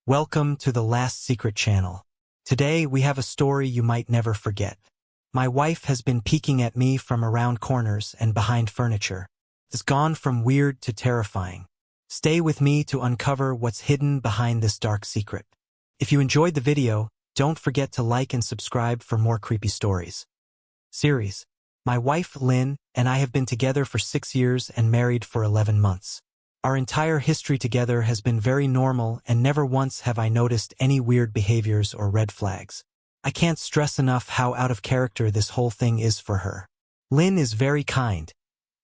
Welcome to the Last Secret channel. Today we have a story you might never forget. My wife has been peeking at me from around corners and behind furniture. It's gone from weird to terrifying. Stay with me to uncover what's hidden behind this dark secret. If you enjoyed the video, don't forget to like and subscribe for more creepy stories. Series. My wife, Lynn, and I have been together for 6 years and married for 11 months. Our entire history together has been very normal and never once have I noticed any weird behaviors or red flags. I can't stress enough how out of character this whole thing is for her. Lynn is very kind,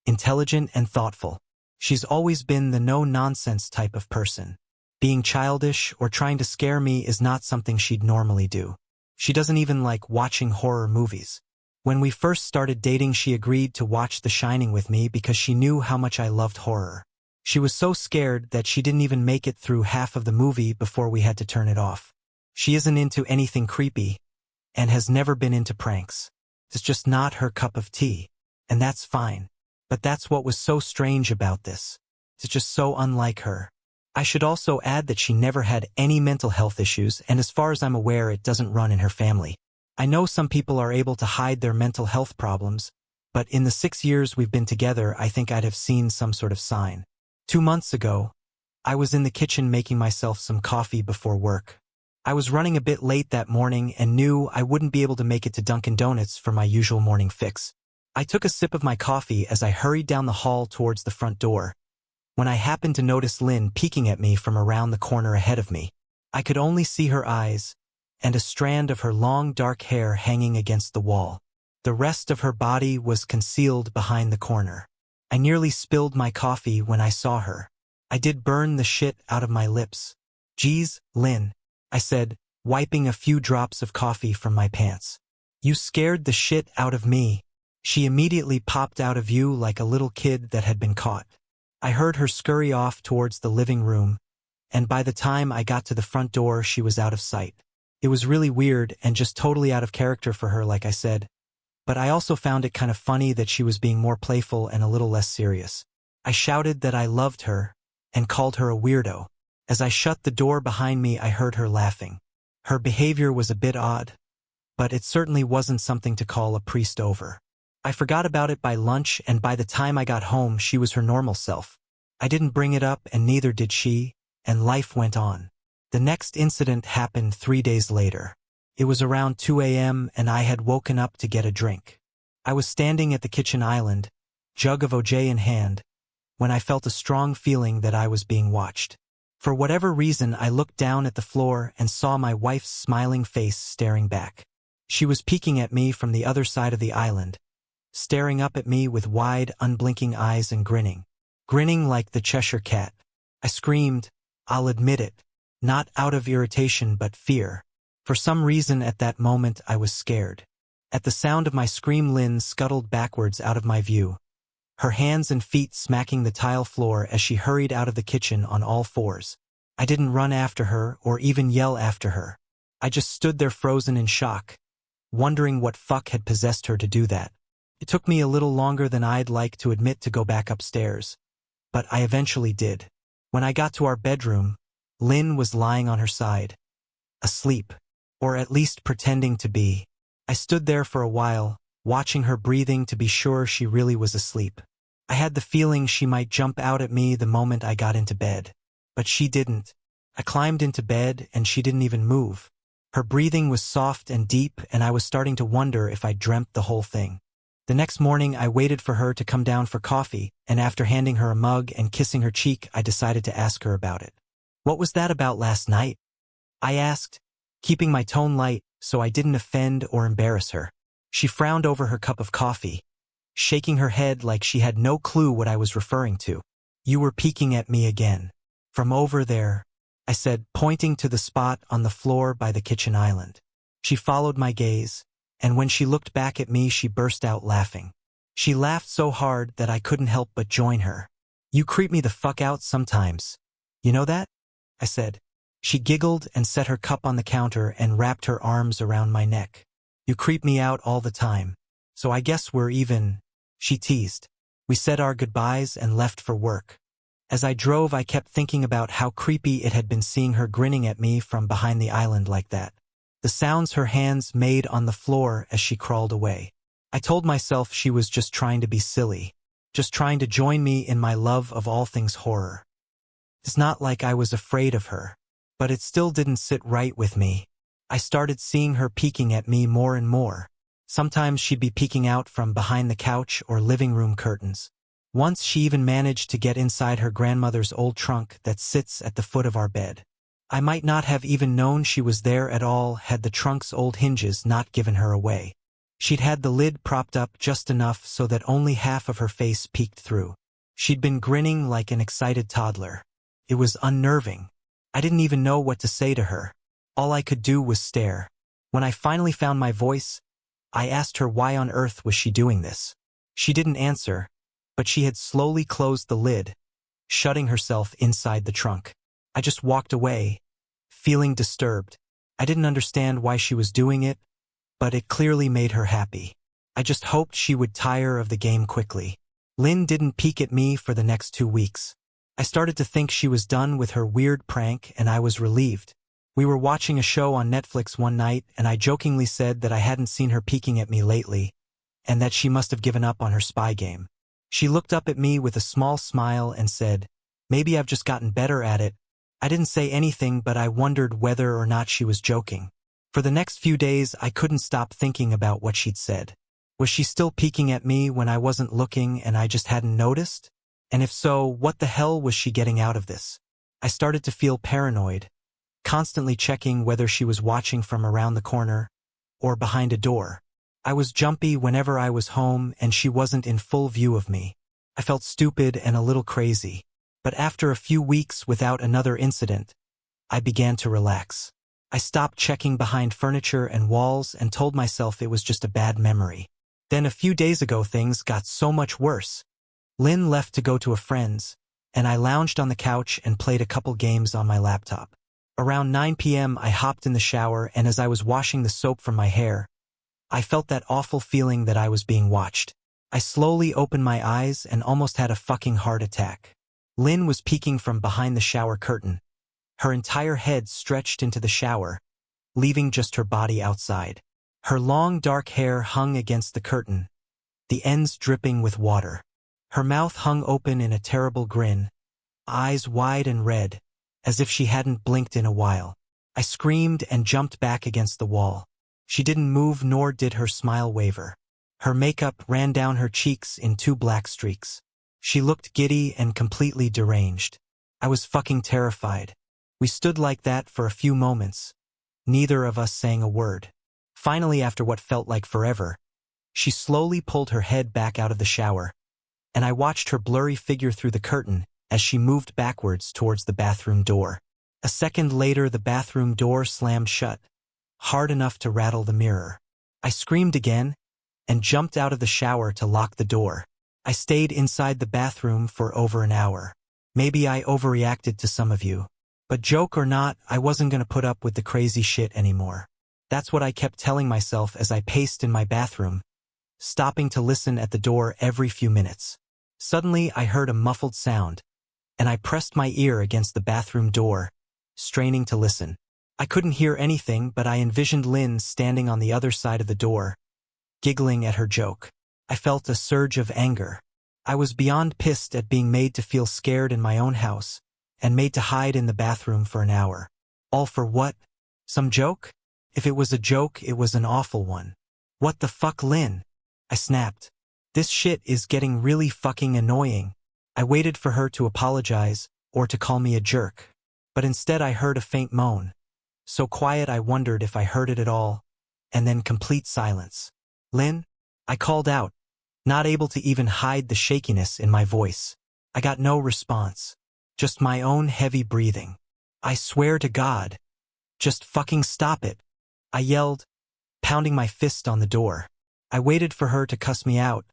intelligent and thoughtful. She's always been the no-nonsense type of person. Being childish or trying to scare me is not something she'd normally do. She doesn't even like watching horror movies. When we first started dating, she agreed to watch The Shining with me because she knew how much I loved horror. She was so scared that she didn't even make it through half of the movie before we had to turn it off. She isn't into anything creepy and has never been into pranks. It's just not her cup of tea. And that's fine. But that's what was so strange about this. It's just so unlike her. I should also add that she never had any mental health issues, and as far as I'm aware, it doesn't run in her family. I know some people are able to hide their mental health problems, but in the 6 years we've been together, I think I'd have seen some sort of sign. 2 months ago, I was in the kitchen making myself some coffee before work. I was running a bit late that morning and knew I wouldn't be able to make it to Dunkin' Donuts for my usual morning fix. I took a sip of my coffee as I hurried down the hall towards the front door, when I happened to notice Lynn peeking at me from around the corner ahead of me. I could only see her eyes and a strand of her long dark hair hanging against the wall. The rest of her body was concealed behind the corner. I nearly spilled my coffee when I saw her. I did burn the shit out of my lips. "Geez, Lynn," I said, wiping a few drops of coffee from my pants. "You scared the shit out of me." She immediately popped out of view like a little kid that had been caught. I heard her scurry off towards the living room, and by the time I got to the front door, she was out of sight. It was really weird and just totally out of character for her, like I said. But I also found it kind of funny that she was being more playful and a little less serious. I shouted that I loved her and called her a weirdo. As I shut the door behind me, I heard her laughing. Her behavior was a bit odd, but it certainly wasn't something to call a priest over. I forgot about it by lunch, and by the time I got home, she was her normal self. I didn't bring it up, and neither did she, and life went on. The next incident happened 3 days later. It was around 2 a.m. and I had woken up to get a drink. I was standing at the kitchen island, jug of OJ in hand, when I felt a strong feeling that I was being watched. For whatever reason, I looked down at the floor and saw my wife's smiling face staring back. She was peeking at me from the other side of the island, staring up at me with wide, unblinking eyes and grinning like the Cheshire Cat. I screamed, I'll admit it, not out of irritation but fear. For some reason at that moment I was scared. At the sound of my scream, Lynn scuttled backwards out of my view, her hands and feet smacking the tile floor as she hurried out of the kitchen on all fours. I didn't run after her or even yell after her. I just stood there frozen in shock, wondering what fuck had possessed her to do that. It took me a little longer than I'd like to admit to go back upstairs, but I eventually did. When I got to our bedroom, Lynn was lying on her side, asleep. Or at least pretending to be. I stood there for a while, watching her breathing to be sure she really was asleep. I had the feeling she might jump out at me the moment I got into bed. But she didn't. I climbed into bed and she didn't even move. Her breathing was soft and deep, and I was starting to wonder if I dreamt the whole thing. The next morning I waited for her to come down for coffee, and after handing her a mug and kissing her cheek, I decided to ask her about it. "What was that about last night?" I asked, keeping my tone light so I didn't offend or embarrass her. She frowned over her cup of coffee, shaking her head like she had no clue what I was referring to. "You were peeking at me again. From over there," I said, pointing to the spot on the floor by the kitchen island. She followed my gaze, and when she looked back at me, she burst out laughing. She laughed so hard that I couldn't help but join her. "You creep me the fuck out sometimes. You know that?" I said. She giggled and set her cup on the counter and wrapped her arms around my neck. "You creep me out all the time. So I guess we're even," she teased. We said our goodbyes and left for work. As I drove, I kept thinking about how creepy it had been seeing her grinning at me from behind the island like that. The sounds her hands made on the floor as she crawled away. I told myself she was just trying to be silly, just trying to join me in my love of all things horror. It's not like I was afraid of her, but it still didn't sit right with me. I started seeing her peeking at me more and more. Sometimes she'd be peeking out from behind the couch or living room curtains. Once she even managed to get inside her grandmother's old trunk that sits at the foot of our bed. I might not have even known she was there at all had the trunk's old hinges not given her away. She'd had the lid propped up just enough so that only half of her face peeked through. She'd been grinning like an excited toddler. It was unnerving. I didn't even know what to say to her. All I could do was stare. When I finally found my voice, I asked her why on earth was she doing this. She didn't answer, but she had slowly closed the lid, shutting herself inside the trunk. I just walked away, feeling disturbed. I didn't understand why she was doing it, but it clearly made her happy. I just hoped she would tire of the game quickly. Lynn didn't peek at me for the next 2 weeks. I started to think she was done with her weird prank, and I was relieved. We were watching a show on Netflix one night, and I jokingly said that I hadn't seen her peeking at me lately, and that she must have given up on her spy game. She looked up at me with a small smile and said, "Maybe I've just gotten better at it." I didn't say anything, but I wondered whether or not she was joking. For the next few days, I couldn't stop thinking about what she'd said. Was she still peeking at me when I wasn't looking and I just hadn't noticed? And if so, what the hell was she getting out of this? I started to feel paranoid, constantly checking whether she was watching from around the corner or behind a door. I was jumpy whenever I was home and she wasn't in full view of me. I felt stupid and a little crazy. But after a few weeks without another incident, I began to relax. I stopped checking behind furniture and walls and told myself it was just a bad memory. Then a few days ago things got so much worse. Lynn left to go to a friend's, and I lounged on the couch and played a couple games on my laptop. Around 9 p.m. I hopped in the shower, and as I was washing the soap from my hair, I felt that awful feeling that I was being watched. I slowly opened my eyes and almost had a fucking heart attack. Lynn was peeking from behind the shower curtain. Her entire head stretched into the shower, leaving just her body outside. Her long dark hair hung against the curtain, the ends dripping with water. Her mouth hung open in a terrible grin, eyes wide and red, as if she hadn't blinked in a while. I screamed and jumped back against the wall. She didn't move, nor did her smile waver. Her makeup ran down her cheeks in 2 black streaks. She looked giddy and completely deranged. I was fucking terrified. We stood like that for a few moments, neither of us saying a word. Finally, after what felt like forever, she slowly pulled her head back out of the shower, and I watched her blurry figure through the curtain as she moved backwards towards the bathroom door. A second later, the bathroom door slammed shut, hard enough to rattle the mirror. I screamed again and jumped out of the shower to lock the door. I stayed inside the bathroom for over an hour. Maybe I overreacted to some of you. But joke or not, I wasn't going to put up with the crazy shit anymore. That's what I kept telling myself as I paced in my bathroom, stopping to listen at the door every few minutes. Suddenly, I heard a muffled sound, and I pressed my ear against the bathroom door, straining to listen. I couldn't hear anything, but I envisioned Lynn standing on the other side of the door, giggling at her joke. I felt a surge of anger. I was beyond pissed at being made to feel scared in my own house, and made to hide in the bathroom for an hour. All for what? Some joke? If it was a joke, it was an awful one. What the fuck, Lynn? I snapped. This shit is getting really fucking annoying. I waited for her to apologize, or to call me a jerk. But instead I heard a faint moan. So quiet I wondered if I heard it at all, and then complete silence. Lynn? I called out, not able to even hide the shakiness in my voice. I got no response. Just my own heavy breathing. I swear to God. Just fucking stop it. I yelled, pounding my fist on the door. I waited for her to cuss me out,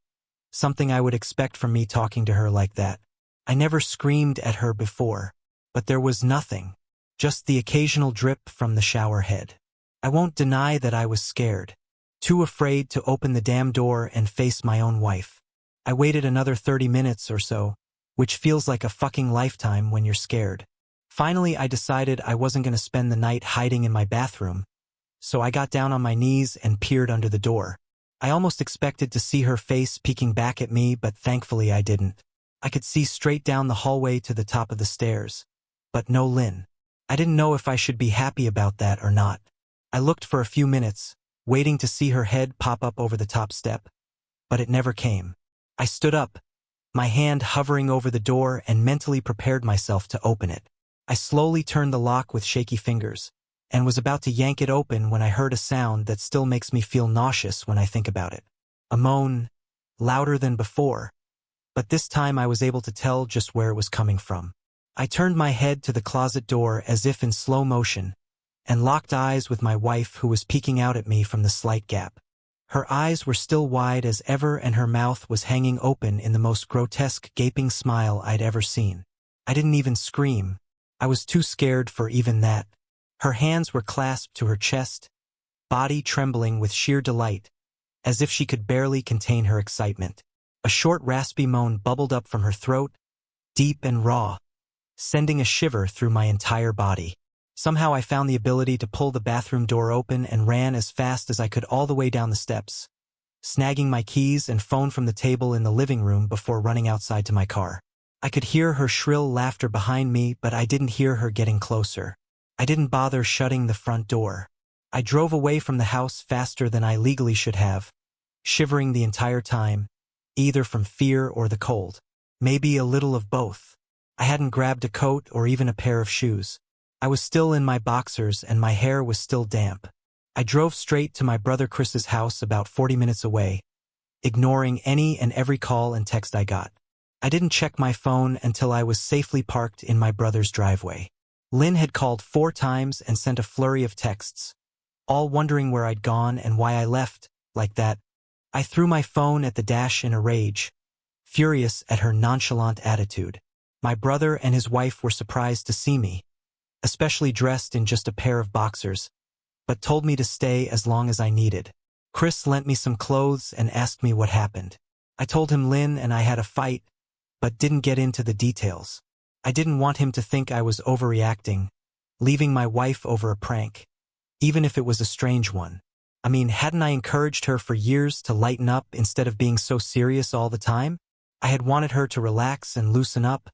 something I would expect from me talking to her like that. I never screamed at her before, but there was nothing, just the occasional drip from the shower head. I won't deny that I was scared, too afraid to open the damn door and face my own wife. I waited another 30 minutes or so, which feels like a fucking lifetime when you're scared. Finally, I decided I wasn't going to spend the night hiding in my bathroom, so I got down on my knees and peered under the door. I almost expected to see her face peeking back at me, but thankfully I didn't. I could see straight down the hallway to the top of the stairs, but no Lynn. I didn't know if I should be happy about that or not. I looked for a few minutes, waiting to see her head pop up over the top step, but it never came. I stood up, my hand hovering over the door, and mentally prepared myself to open it. I slowly turned the lock with shaky fingers, and was about to yank it open when I heard a sound that still makes me feel nauseous when I think about it. A moan, louder than before, but this time I was able to tell just where it was coming from. I turned my head to the closet door as if in slow motion, and locked eyes with my wife, who was peeking out at me from the slight gap. Her eyes were still wide as ever, and her mouth was hanging open in the most grotesque gaping smile I'd ever seen. I didn't even scream. I was too scared for even that. Her hands were clasped to her chest, body trembling with sheer delight, as if she could barely contain her excitement. A short raspy moan bubbled up from her throat, deep and raw, sending a shiver through my entire body. Somehow I found the ability to pull the bathroom door open and ran as fast as I could all the way down the steps, snagging my keys and phone from the table in the living room before running outside to my car. I could hear her shrill laughter behind me, but I didn't hear her getting closer. I didn't bother shutting the front door. I drove away from the house faster than I legally should have, shivering the entire time, either from fear or the cold. Maybe a little of both. I hadn't grabbed a coat or even a pair of shoes. I was still in my boxers and my hair was still damp. I drove straight to my brother Chris's house about 40 minutes away, ignoring any and every call and text I got. I didn't check my phone until I was safely parked in my brother's driveway. Lynn had called 4 times and sent a flurry of texts, all wondering where I'd gone and why I left like that. I threw my phone at the dash in a rage, furious at her nonchalant attitude. My brother and his wife were surprised to see me, especially dressed in just a pair of boxers, but told me to stay as long as I needed. Chris lent me some clothes and asked me what happened. I told him Lynn and I had a fight, but didn't get into the details. I didn't want him to think I was overreacting, leaving my wife over a prank, even if it was a strange one. I mean, hadn't I encouraged her for years to lighten up instead of being so serious all the time? I had wanted her to relax and loosen up,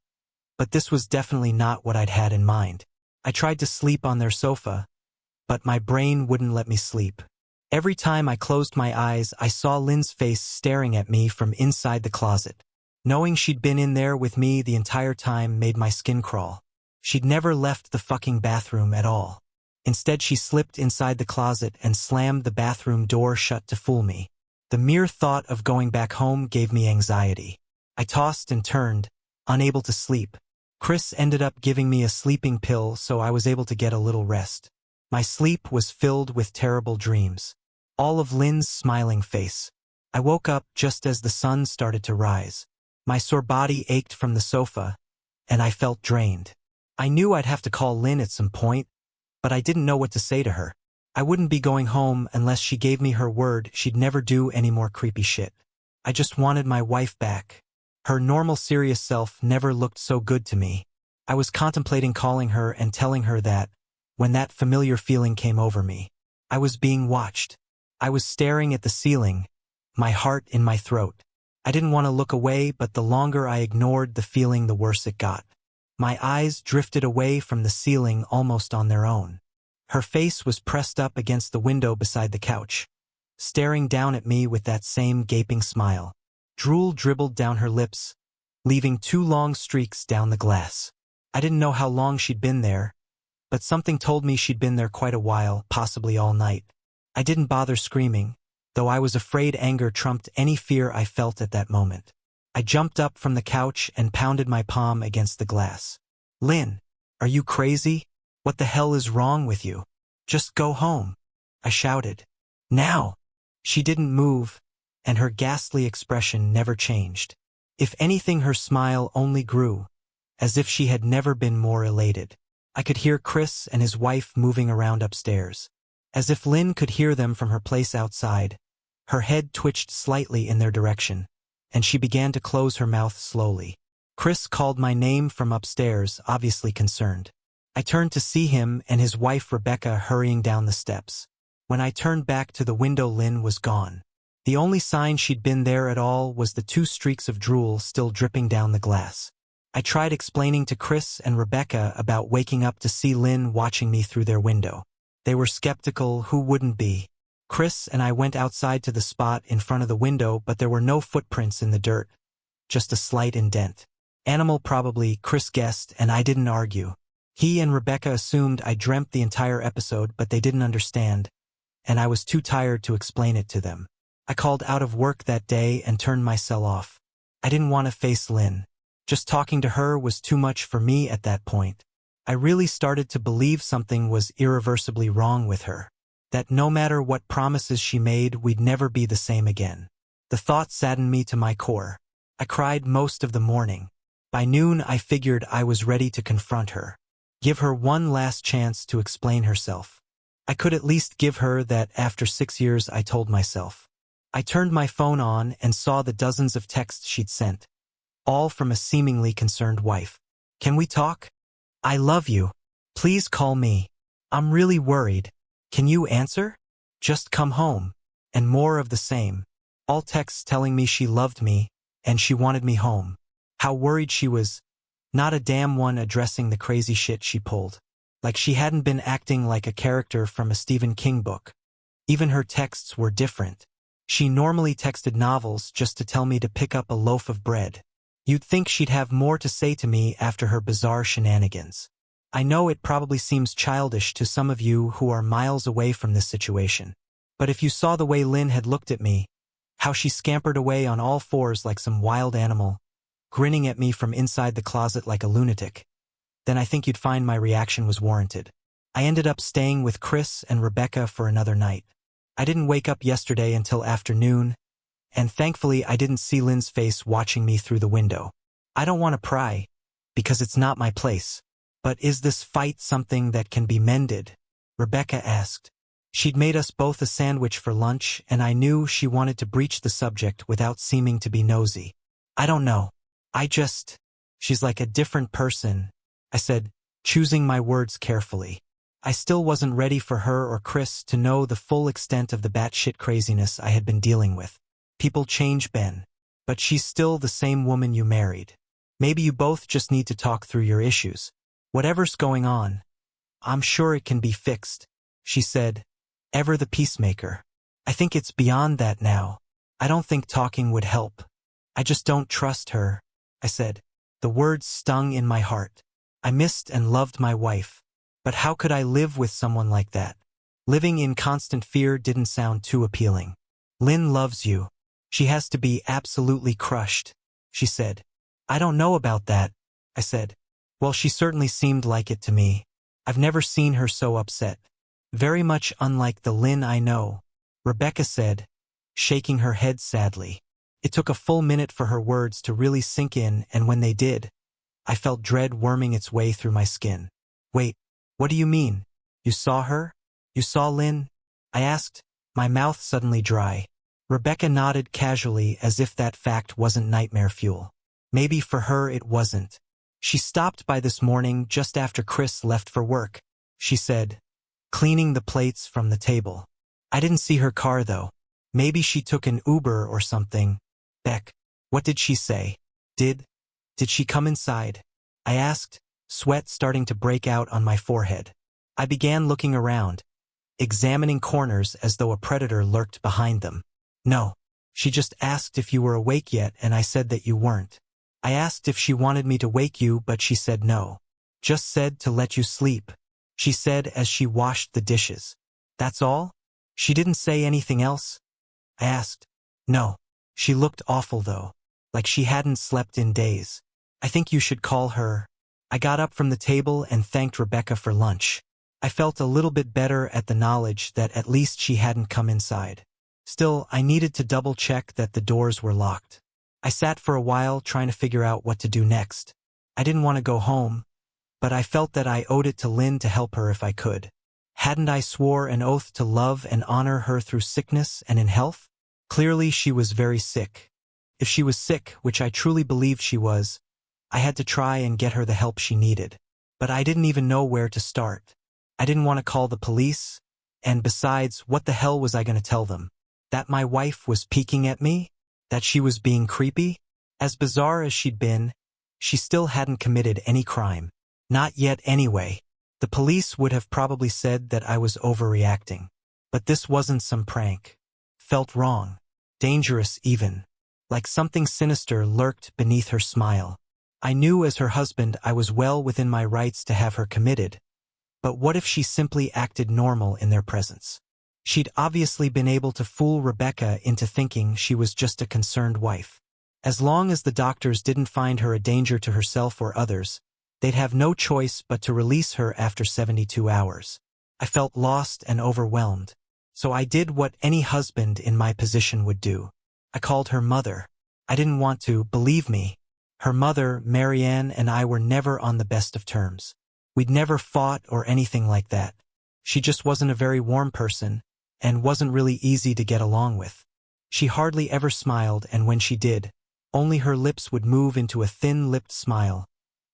but this was definitely not what I'd had in mind. I tried to sleep on their sofa, but my brain wouldn't let me sleep. Every time I closed my eyes, I saw Lynn's face staring at me from inside the closet. Knowing she'd been in there with me the entire time made my skin crawl. She'd never left the fucking bathroom at all. Instead, she slipped inside the closet and slammed the bathroom door shut to fool me. The mere thought of going back home gave me anxiety. I tossed and turned, unable to sleep. Chris ended up giving me a sleeping pill, so I was able to get a little rest. My sleep was filled with terrible dreams. All of Lynn's smiling face. I woke up just as the sun started to rise. My sore body ached from the sofa, and I felt drained. I knew I'd have to call Lynn at some point, but I didn't know what to say to her. I wouldn't be going home unless she gave me her word she'd never do any more creepy shit. I just wanted my wife back. Her normal serious self never looked so good to me. I was contemplating calling her and telling her that, when that familiar feeling came over me, I was being watched. I was staring at the ceiling, my heart in my throat. I didn't want to look away, but the longer I ignored the feeling, the worse it got. My eyes drifted away from the ceiling almost on their own. Her face was pressed up against the window beside the couch, staring down at me with that same gaping smile. Drool dribbled down her lips, leaving 2 long streaks down the glass. I didn't know how long she'd been there, but something told me she'd been there quite a while, possibly all night. I didn't bother screaming, though I was afraid anger trumped any fear I felt at that moment. I jumped up from the couch and pounded my palm against the glass. Lynn, are you crazy? What the hell is wrong with you? Just go home, I shouted. Now! She didn't move, and her ghastly expression never changed. If anything, her smile only grew, as if she had never been more elated. I could hear Chris and his wife moving around upstairs. As if Lynn could hear them from her place outside, her head twitched slightly in their direction, and she began to close her mouth slowly. Chris called my name from upstairs, obviously concerned. I turned to see him and his wife Rebecca hurrying down the steps. When I turned back to the window, Lynn was gone. The only sign she'd been there at all was the 2 streaks of drool still dripping down the glass. I tried explaining to Chris and Rebecca about waking up to see Lynn watching me through their window. They were skeptical, who wouldn't be? Chris and I went outside to the spot in front of the window, but there were no footprints in the dirt, just a slight indent. Animal probably, Chris guessed, and I didn't argue. He and Rebecca assumed I dreamt the entire episode, but they didn't understand, and I was too tired to explain it to them. I called out of work that day and turned my cell off. I didn't want to face Lynn. Just talking to her was too much for me at that point. I really started to believe something was irreversibly wrong with her. That no matter what promises she made, we'd never be the same again. The thought saddened me to my core. I cried most of the morning. By noon, I figured I was ready to confront her. Give her one last chance to explain herself. I could at least give her that after 6 years, I told myself. I turned my phone on and saw the dozens of texts she'd sent, all from a seemingly concerned wife. Can we talk? I love you. Please call me. I'm really worried. Can you answer? Just come home. And more of the same. All texts telling me she loved me and she wanted me home. How worried she was. Not a damn one addressing the crazy shit she pulled. Like she hadn't been acting like a character from a Stephen King book. Even her texts were different. She normally texted novels just to tell me to pick up a loaf of bread. You'd think she'd have more to say to me after her bizarre shenanigans. I know it probably seems childish to some of you who are miles away from this situation. But if you saw the way Lynn had looked at me, how she scampered away on all fours like some wild animal, grinning at me from inside the closet like a lunatic, then I think you'd find my reaction was warranted. I ended up staying with Chris and Rebecca for another night. I didn't wake up yesterday until afternoon, and thankfully I didn't see Lynn's face watching me through the window. I don't want to pry, because it's not my place. But is this fight something that can be mended? Rebecca asked. She'd made us both a sandwich for lunch, and I knew she wanted to breach the subject without seeming to be nosy. I don't know. She's like a different person, I said, choosing my words carefully. I still wasn't ready for her or Chris to know the full extent of the batshit craziness I had been dealing with. People change, Ben. But she's still the same woman you married. Maybe you both just need to talk through your issues. Whatever's going on, I'm sure it can be fixed, she said, ever the peacemaker. I think it's beyond that now. I don't think talking would help. I just don't trust her, I said. The words stung in my heart. I missed and loved my wife. But how could I live with someone like that? Living in constant fear didn't sound too appealing. Lynn loves you. She has to be absolutely crushed, she said. I don't know about that, I said. Well, she certainly seemed like it to me. I've never seen her so upset. Very much unlike the Lynn I know, Rebecca said, shaking her head sadly. It took a full minute for her words to really sink in, and when they did, I felt dread worming its way through my skin. Wait, what do you mean? You saw her? You saw Lynn? I asked, my mouth suddenly dry. Rebecca nodded casually as if that fact wasn't nightmare fuel. Maybe for her it wasn't. She stopped by this morning just after Chris left for work, she said, cleaning the plates from the table. I didn't see her car though. Maybe she took an Uber or something. Beck, what did she say? Did she come inside? I asked, sweat starting to break out on my forehead. I began looking around, examining corners as though a predator lurked behind them. No. She just asked if you were awake yet, and I said that you weren't. I asked if she wanted me to wake you, but she said no. Just said to let you sleep, she said as she washed the dishes. That's all? She didn't say anything else? I asked. No. She looked awful though, like she hadn't slept in days. I think you should call her. I got up from the table and thanked Rebecca for lunch. I felt a little bit better at the knowledge that at least she hadn't come inside. Still, I needed to double-check that the doors were locked. I sat for a while trying to figure out what to do next. I didn't want to go home, but I felt that I owed it to Lynn to help her if I could. Hadn't I swore an oath to love and honor her through sickness and in health? Clearly she was very sick. If she was sick, which I truly believed she was, I had to try and get her the help she needed. But I didn't even know where to start. I didn't want to call the police, and besides, what the hell was I going to tell them? That my wife was peeking at me? That she was being creepy? As bizarre as she'd been, she still hadn't committed any crime. Not yet anyway. The police would have probably said that I was overreacting. But this wasn't some prank. Felt wrong. Dangerous even. Like something sinister lurked beneath her smile. I knew as her husband I was well within my rights to have her committed. But what if she simply acted normal in their presence? She'd obviously been able to fool Rebecca into thinking she was just a concerned wife. As long as the doctors didn't find her a danger to herself or others, they'd have no choice but to release her after 72 hours. I felt lost and overwhelmed. So I did what any husband in my position would do. I called her mother. I didn't want to, believe me. Her mother, Marianne, and I were never on the best of terms. We'd never fought or anything like that. She just wasn't a very warm person, and wasn't really easy to get along with. She hardly ever smiled, and when she did, only her lips would move into a thin-lipped smile,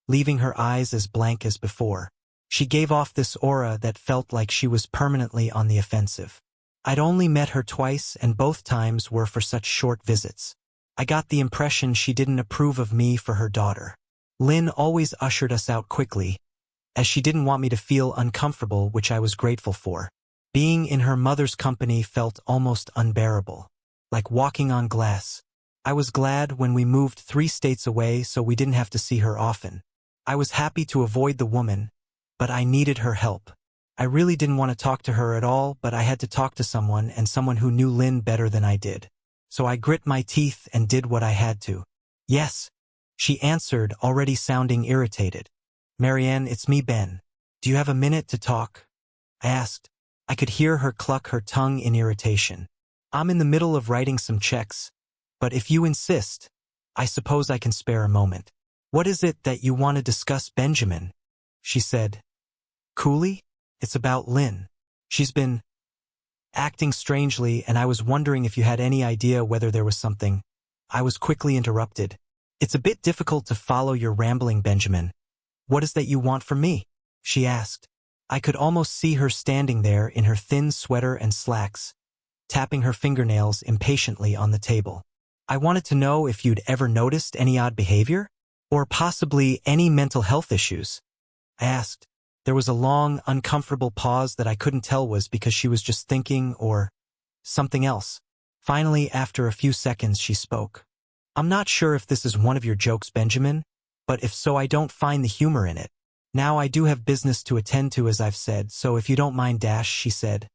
leaving her eyes as blank as before. She gave off this aura that felt like she was permanently on the offensive. I'd only met her twice, and both times were for such short visits. I got the impression she didn't approve of me for her daughter. Lynn always ushered us out quickly, as she didn't want me to feel uncomfortable, which I was grateful for. Being in her mother's company felt almost unbearable, like walking on glass. I was glad when we moved 3 states away so we didn't have to see her often. I was happy to avoid the woman, but I needed her help. I really didn't want to talk to her at all, but I had to talk to someone, and someone who knew Lynn better than I did. So I grit my teeth and did what I had to. Yes, she answered, already sounding irritated. Marianne, it's me, Ben. Do you have a minute to talk? I asked. I could hear her cluck her tongue in irritation. I'm in the middle of writing some checks, but if you insist, I suppose I can spare a moment. What is it that you want to discuss, Benjamin? She said. Coolly? It's about Lynn. She's been acting strangely, and I was wondering if you had any idea whether there was something. I was quickly interrupted. It's a bit difficult to follow your rambling, Benjamin. What is that you want from me? She asked. I could almost see her standing there in her thin sweater and slacks, tapping her fingernails impatiently on the table. I wanted to know if you'd ever noticed any odd behavior, or possibly any mental health issues. I asked. There was a long, uncomfortable pause that I couldn't tell was because she was just thinking or something else. Finally, after a few seconds, she spoke. I'm not sure if this is one of your jokes, Benjamin, but if so, I don't find the humor in it. Now I do have business to attend to, as I've said, so if you don't mind, she said.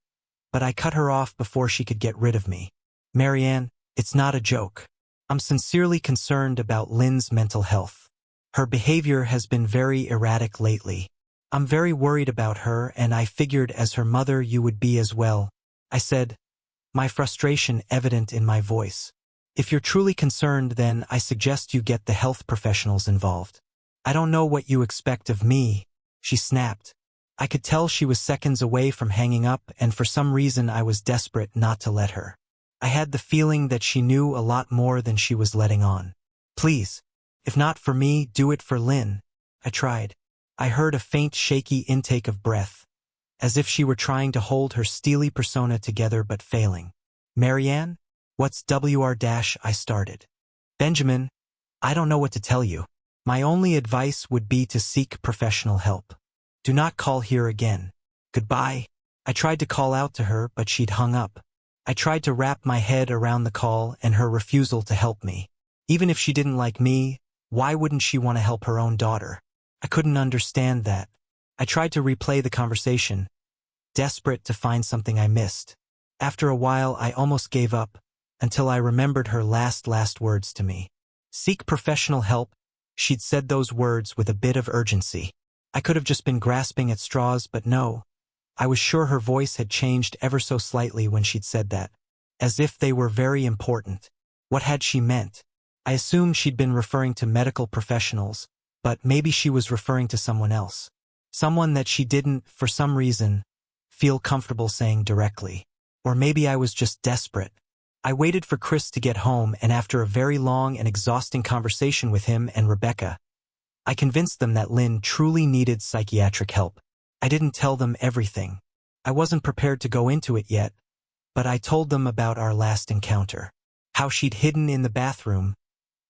But I cut her off before she could get rid of me. Marianne, it's not a joke. I'm sincerely concerned about Lynn's mental health. Her behavior has been very erratic lately. I'm very worried about her, and I figured as her mother you would be as well. I said, my frustration evident in my voice. If you're truly concerned, then I suggest you get the health professionals involved. I don't know what you expect of me, she snapped. I could tell she was seconds away from hanging up, and for some reason I was desperate not to let her. I had the feeling that she knew a lot more than she was letting on. Please, if not for me, do it for Lynn. I tried. I heard a faint, shaky intake of breath, as if she were trying to hold her steely persona together but failing. Marianne? What's WR-? I started. Benjamin, I don't know what to tell you. My only advice would be to seek professional help. Do not call here again. Goodbye. I tried to call out to her, but she'd hung up. I tried to wrap my head around the call and her refusal to help me. Even if she didn't like me, why wouldn't she want to help her own daughter? I couldn't understand that. I tried to replay the conversation, desperate to find something I missed. After a while, I almost gave up, until I remembered her last words to me. Seek professional help. She'd said those words with a bit of urgency. I could have just been grasping at straws, but no. I was sure her voice had changed ever so slightly when she'd said that, as if they were very important. What had she meant? I assumed she'd been referring to medical professionals, but maybe she was referring to someone else. Someone that she didn't, for some reason, feel comfortable saying directly. Or maybe I was just desperate. I waited for Chris to get home, and after a very long and exhausting conversation with him and Rebecca, I convinced them that Lynn truly needed psychiatric help. I didn't tell them everything. I wasn't prepared to go into it yet, but I told them about our last encounter. How she'd hidden in the bathroom,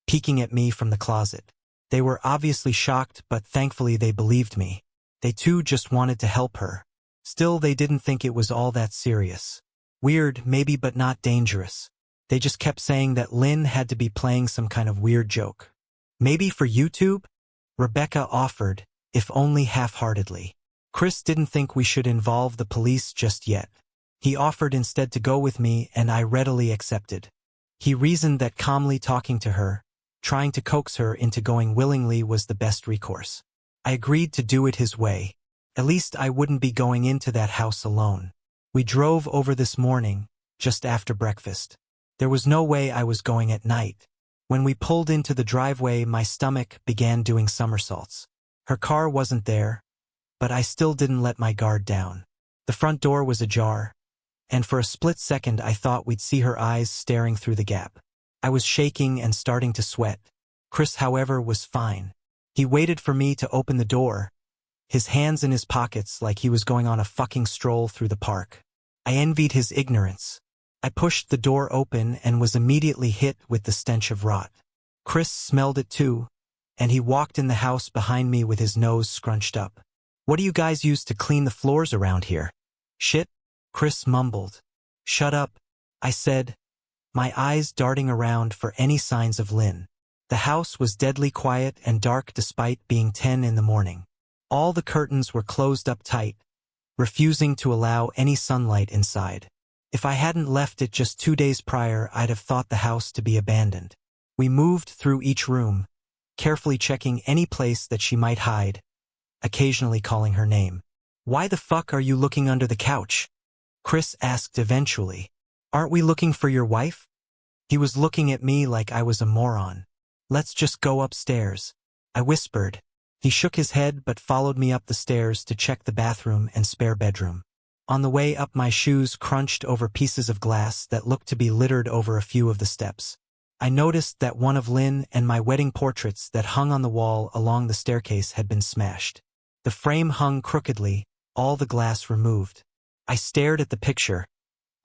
peeking at me from the closet. They were obviously shocked, but thankfully they believed me. They too just wanted to help her. Still, they didn't think it was all that serious. Weird, maybe, but not dangerous. They just kept saying that Lynn had to be playing some kind of weird joke. Maybe for YouTube? Rebecca offered, if only half-heartedly. Chris didn't think we should involve the police just yet. He offered instead to go with me, and I readily accepted. He reasoned that calmly talking to her, trying to coax her into going willingly, was the best recourse. I agreed to do it his way. At least I wouldn't be going into that house alone. We drove over this morning, just after breakfast. There was no way I was going at night. When we pulled into the driveway, my stomach began doing somersaults. Her car wasn't there, but I still didn't let my guard down. The front door was ajar, and for a split second I thought we'd see her eyes staring through the gap. I was shaking and starting to sweat. Chris, however, was fine. He waited for me to open the door, his hands in his pockets like he was going on a fucking stroll through the park. I envied his ignorance. I pushed the door open and was immediately hit with the stench of rot. Chris smelled it too, and he walked in the house behind me with his nose scrunched up. "What do you guys use to clean the floors around here?" "Shit," Chris mumbled. "Shut up," I said, my eyes darting around for any signs of Lynn. The house was deadly quiet and dark despite being 10 in the morning. All the curtains were closed up tight, refusing to allow any sunlight inside. If I hadn't left it just 2 days prior, I'd have thought the house to be abandoned. We moved through each room, carefully checking any place that she might hide, occasionally calling her name. "Why the fuck are you looking under the couch?" Chris asked eventually. "Aren't we looking for your wife?" He was looking at me like I was a moron. "Let's just go upstairs," I whispered. He shook his head but followed me up the stairs to check the bathroom and spare bedroom. On the way up, my shoes crunched over pieces of glass that looked to be littered over a few of the steps. I noticed that one of Lynn and my wedding portraits that hung on the wall along the staircase had been smashed. The frame hung crookedly, all the glass removed. I stared at the picture,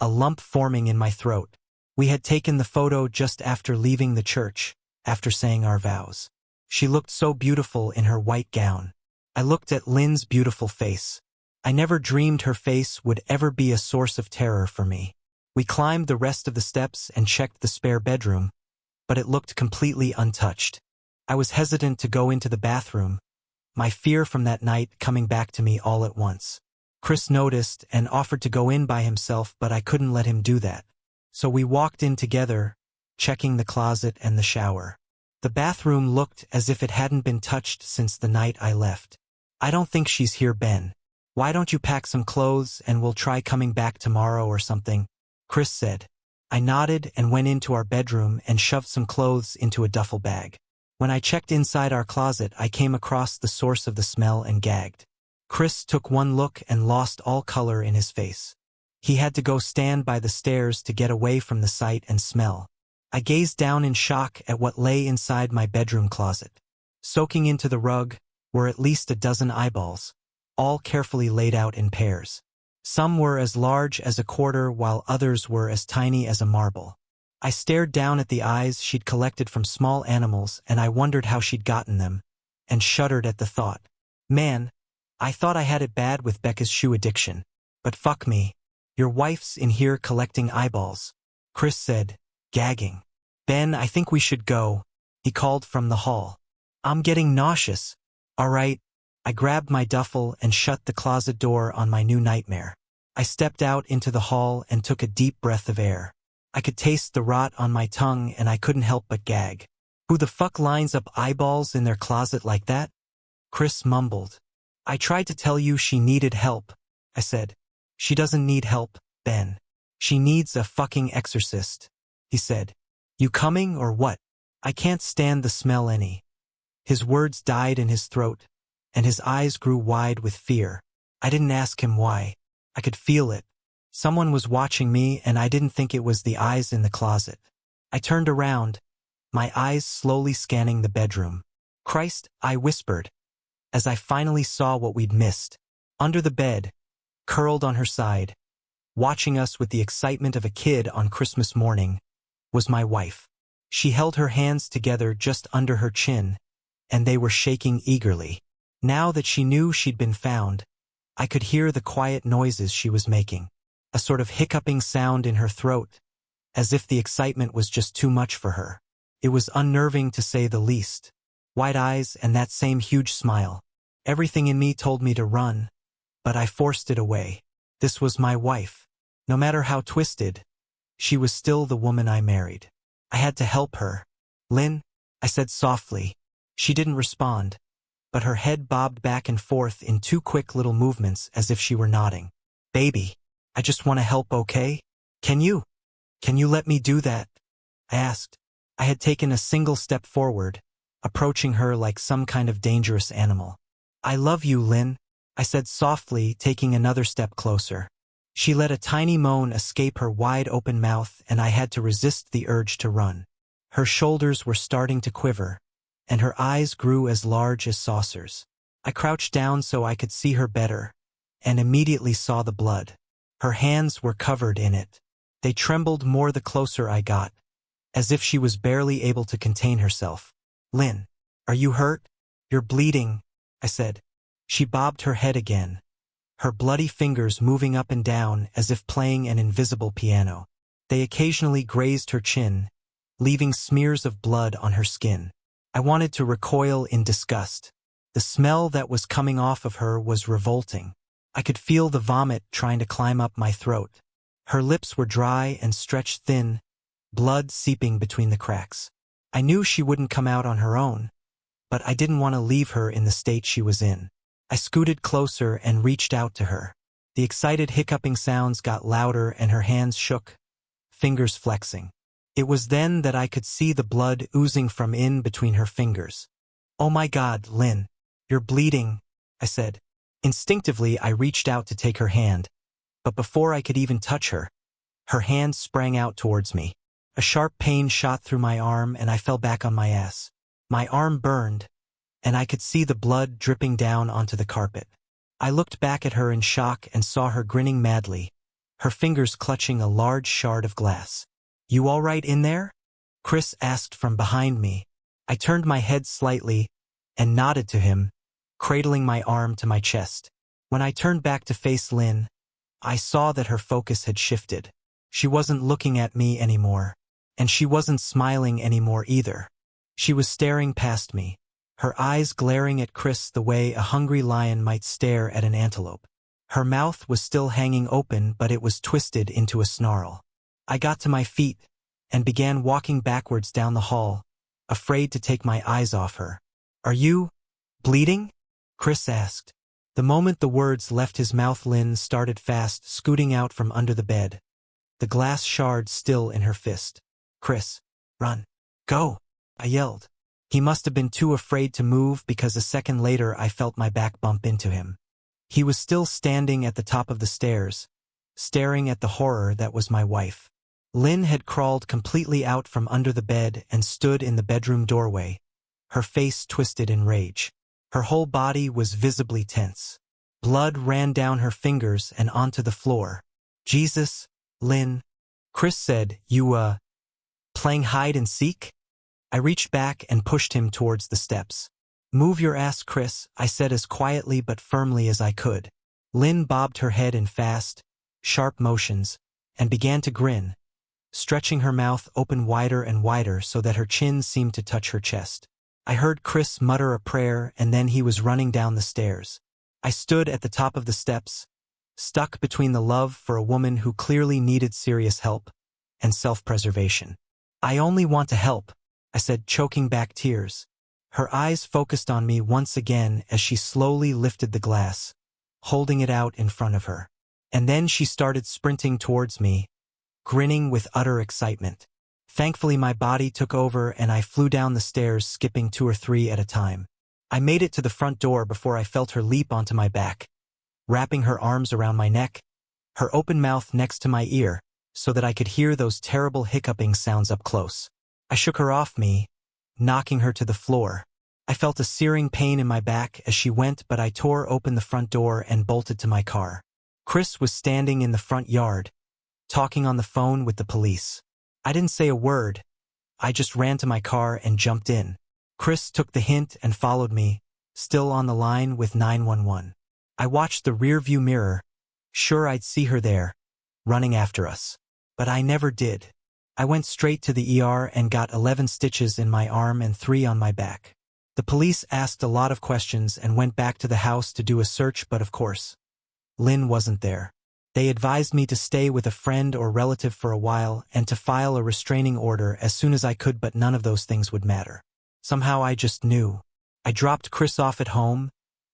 a lump forming in my throat. We had taken the photo just after leaving the church, after saying our vows. She looked so beautiful in her white gown. I looked at Lynn's beautiful face. I never dreamed her face would ever be a source of terror for me. We climbed the rest of the steps and checked the spare bedroom, but it looked completely untouched. I was hesitant to go into the bathroom, my fear from that night coming back to me all at once. Chris noticed and offered to go in by himself, but I couldn't let him do that. So we walked in together, checking the closet and the shower. The bathroom looked as if it hadn't been touched since the night I left. "I don't think she's here, Ben. Why don't you pack some clothes and we'll try coming back tomorrow or something?" Chris said. I nodded and went into our bedroom and shoved some clothes into a duffel bag. When I checked inside our closet, I came across the source of the smell and gagged. Chris took one look and lost all color in his face. He had to go stand by the stairs to get away from the sight and smell. I gazed down in shock at what lay inside my bedroom closet. Soaking into the rug were at least a dozen eyeballs, all carefully laid out in pairs. Some were as large as a quarter, while others were as tiny as a marble. I stared down at the eyes she'd collected from small animals, and I wondered how she'd gotten them, and shuddered at the thought. Man, I thought I had it bad with Becca's shoe addiction. But fuck me. Your wife's in here collecting eyeballs, Chris said, gagging. Ben, I think we should go, he called from the hall. I'm getting nauseous. All right. I grabbed my duffel and shut the closet door on my new nightmare. I stepped out into the hall and took a deep breath of air. I could taste the rot on my tongue and I couldn't help but gag. Who the fuck lines up eyeballs in their closet like that? Chris mumbled. I tried to tell you she needed help, I said. She doesn't need help, Ben. She needs a fucking exorcist, he said. You coming or what? I can't stand the smell any. His words died in his throat, and his eyes grew wide with fear. I didn't ask him why. I could feel it. Someone was watching me, and I didn't think it was the eyes in the closet. I turned around, my eyes slowly scanning the bedroom. Christ, I whispered, as I finally saw what we'd missed. Under the bed, curled on her side, watching us with the excitement of a kid on Christmas morning, was my wife. She held her hands together just under her chin, and they were shaking eagerly. Now that she knew she'd been found, I could hear the quiet noises she was making, a sort of hiccuping sound in her throat, as if the excitement was just too much for her. It was unnerving to say the least. Wide eyes and that same huge smile. Everything in me told me to run, but I forced it away. This was my wife. No matter how twisted, she was still the woman I married. I had to help her. "Lynn," I said softly. She didn't respond, but her head bobbed back and forth in two quick little movements as if she were nodding. "Baby, I just want to help, okay? Can you let me do that?" I asked. I had taken a single step forward, approaching her like some kind of dangerous animal. "I love you, Lynn," I said softly, taking another step closer. She let a tiny moan escape her wide-open mouth, and I had to resist the urge to run. Her shoulders were starting to quiver, and her eyes grew as large as saucers. I crouched down so I could see her better, and immediately saw the blood. Her hands were covered in it. They trembled more the closer I got, as if she was barely able to contain herself. "Lynn, are you hurt? You're bleeding," I said. She bobbed her head again, her bloody fingers moving up and down as if playing an invisible piano. They occasionally grazed her chin, leaving smears of blood on her skin. I wanted to recoil in disgust. The smell that was coming off of her was revolting. I could feel the vomit trying to climb up my throat. Her lips were dry and stretched thin, blood seeping between the cracks. I knew she wouldn't come out on her own, but I didn't want to leave her in the state she was in. I scooted closer and reached out to her. The excited hiccuping sounds got louder and her hands shook, fingers flexing. It was then that I could see the blood oozing from in between her fingers. "Oh my God, Lynn, you're bleeding," I said. Instinctively, I reached out to take her hand, but before I could even touch her, her hand sprang out towards me. A sharp pain shot through my arm and I fell back on my ass. My arm burned, and I could see the blood dripping down onto the carpet. I looked back at her in shock and saw her grinning madly, her fingers clutching a large shard of glass. "You all right in there?" Chris asked from behind me. I turned my head slightly and nodded to him, cradling my arm to my chest. When I turned back to face Lynn, I saw that her focus had shifted. She wasn't looking at me anymore, and she wasn't smiling anymore either. She was staring past me, her eyes glaring at Chris the way a hungry lion might stare at an antelope. Her mouth was still hanging open, but it was twisted into a snarl. I got to my feet and began walking backwards down the hall, afraid to take my eyes off her. "Are you bleeding?" Chris asked. The moment the words left his mouth, Lynn started fast, scooting out from under the bed, the glass shard still in her fist. "Chris, run. Go," I yelled. He must have been too afraid to move because a second later I felt my back bump into him. He was still standing at the top of the stairs, staring at the horror that was my wife. Lynn had crawled completely out from under the bed and stood in the bedroom doorway, her face twisted in rage. Her whole body was visibly tense. Blood ran down her fingers and onto the floor. "Jesus, Lynn," Chris said, "You, playing hide and seek?" I reached back and pushed him towards the steps. "Move your ass, Chris," I said as quietly but firmly as I could. Lynn bobbed her head in fast, sharp motions, and began to grin, stretching her mouth open wider and wider so that her chin seemed to touch her chest. I heard Chris mutter a prayer, and then he was running down the stairs. I stood at the top of the steps, stuck between the love for a woman who clearly needed serious help and self-preservation. "I only want to help," I said, choking back tears. Her eyes focused on me once again as she slowly lifted the glass, holding it out in front of her. And then she started sprinting towards me, grinning with utter excitement. Thankfully, my body took over and I flew down the stairs, skipping 2 or 3 at a time. I made it to the front door before I felt her leap onto my back, wrapping her arms around my neck, her open mouth next to my ear, so that I could hear those terrible hiccuping sounds up close. I shook her off me, knocking her to the floor. I felt a searing pain in my back as she went, but I tore open the front door and bolted to my car. Chris was standing in the front yard, talking on the phone with the police. I didn't say a word. I just ran to my car and jumped in. Chris took the hint and followed me, still on the line with 911. I watched the rearview mirror, sure I'd see her there, running after us. But I never did. I went straight to the ER and got 11 stitches in my arm and 3 on my back. The police asked a lot of questions and went back to the house to do a search, but of course, Lynn wasn't there. They advised me to stay with a friend or relative for a while and to file a restraining order as soon as I could, but none of those things would matter. Somehow I just knew. I dropped Chris off at home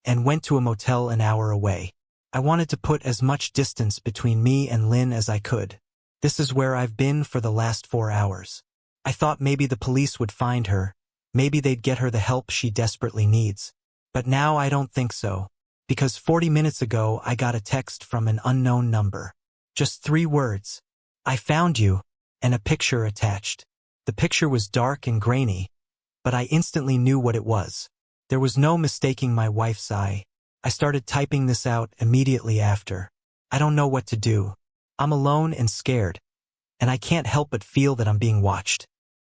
and went to a motel an hour away. I wanted to put as much distance between me and Lynn as I could. This is where I've been for the last 4 hours. I thought maybe the police would find her, maybe they'd get her the help she desperately needs. But now I don't think so, because 40 minutes ago I got a text from an unknown number. Just 3 words. "I found you," and a picture attached. The picture was dark and grainy, but I instantly knew what it was. There was no mistaking my wife's eye. I started typing this out immediately after. I don't know what to do. I'm alone and scared, and I can't help but feel that I'm being watched.